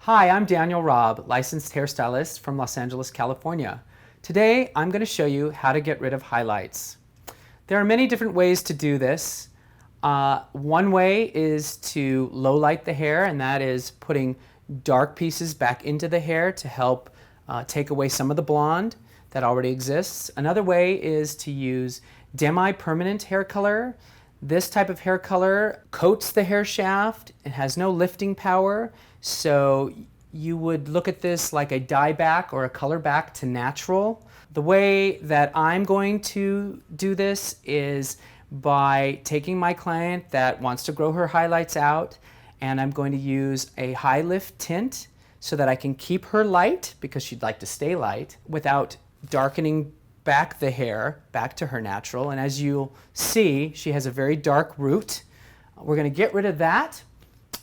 Hi, I'm Robb, licensed hairstylist from Los Angeles, California. Today, I'm going to show you how to get rid of highlights. There are many different ways to do this. One way is to low light the hair, and that is putting dark pieces back into the hair to help take away some of the blonde that already exists. Another way is to use demi-permanent hair color. This type of hair color coats the hair shaft. It has no lifting power, so you would look at this like a dye back or a color back to natural. The way that I'm going to do this is by taking my client that wants to grow her highlights out, and I'm going to use a high lift tint so that I can keep her light, because she'd like to stay light, without darkening back the hair back to her natural. And as you'll see, she has a very dark root. We're going to get rid of that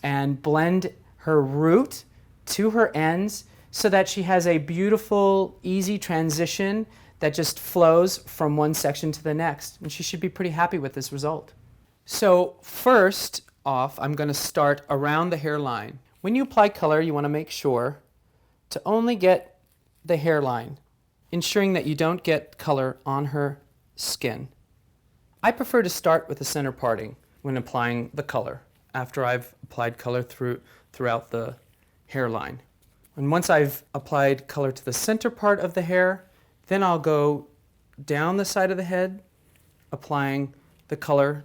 and blend her root to her ends so that she has a beautiful, easy transition that just flows from one section to the next. And she should be pretty happy with this result. So first off, I'm going to start around the hairline. When you apply color, you want to make sure to only get the hairline, ensuring that you don't get color on her skin. I prefer to start with the center parting when applying the color, after I've applied color throughout the hairline. And once I've applied color to the center part of the hair, then I'll go down the side of the head, applying the color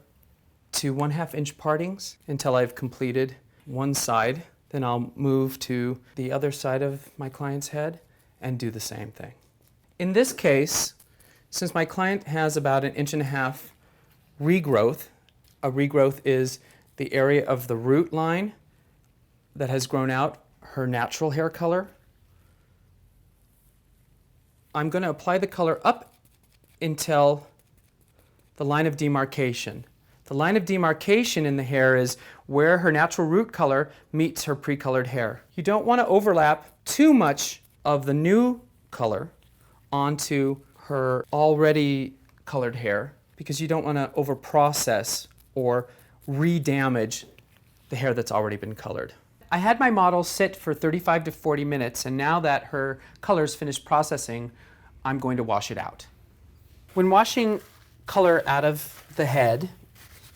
to 1/2 inch partings until I've completed one side. Then I'll move to the other side of my client's head and do the same thing. In this case, since my client has about 1.5 inch regrowth, a regrowth is the area of the root line that has grown out her natural hair color, I'm going to apply the color up until the line of demarcation. The line of demarcation in the hair is where her natural root color meets her pre-colored hair. You don't want to overlap too much of the new color onto her already colored hair, because you don't want to over-process or re-damage the hair that's already been colored. I had my model sit for 35 to 40 minutes, and now that her color's finished processing, I'm going to wash it out. When washing color out of the head,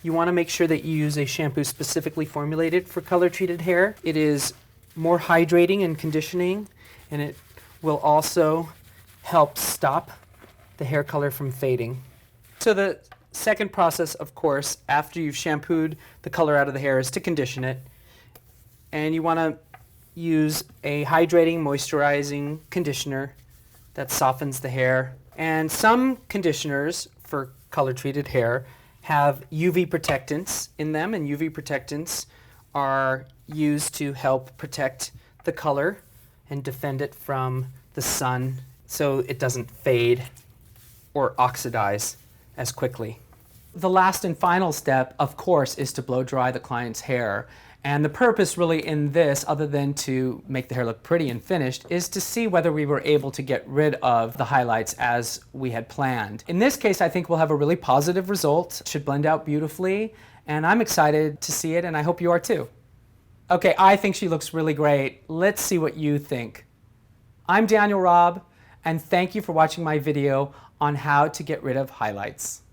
you want to make sure that you use a shampoo specifically formulated for color-treated hair. It is more hydrating and conditioning, and it will also help stop the hair color from fading. So the second process, of course, after you've shampooed the color out of the hair, is to condition it. And you want to use a hydrating, moisturizing conditioner that softens the hair. And some conditioners for color-treated hair have UV protectants in them, and UV protectants are used to help protect the color and defend it from the sun so it doesn't fade or oxidize as quickly. The last and final step, of course, is to blow dry the client's hair. And the purpose really in this, other than to make the hair look pretty and finished, is to see whether we were able to get rid of the highlights as we had planned. In this case, I think we'll have a really positive result. It should blend out beautifully, and I'm excited to see it, and I hope you are too. Okay, I think she looks really great. Let's see what you think. I'm Robb, and thank you for watching my video on how to get rid of highlights.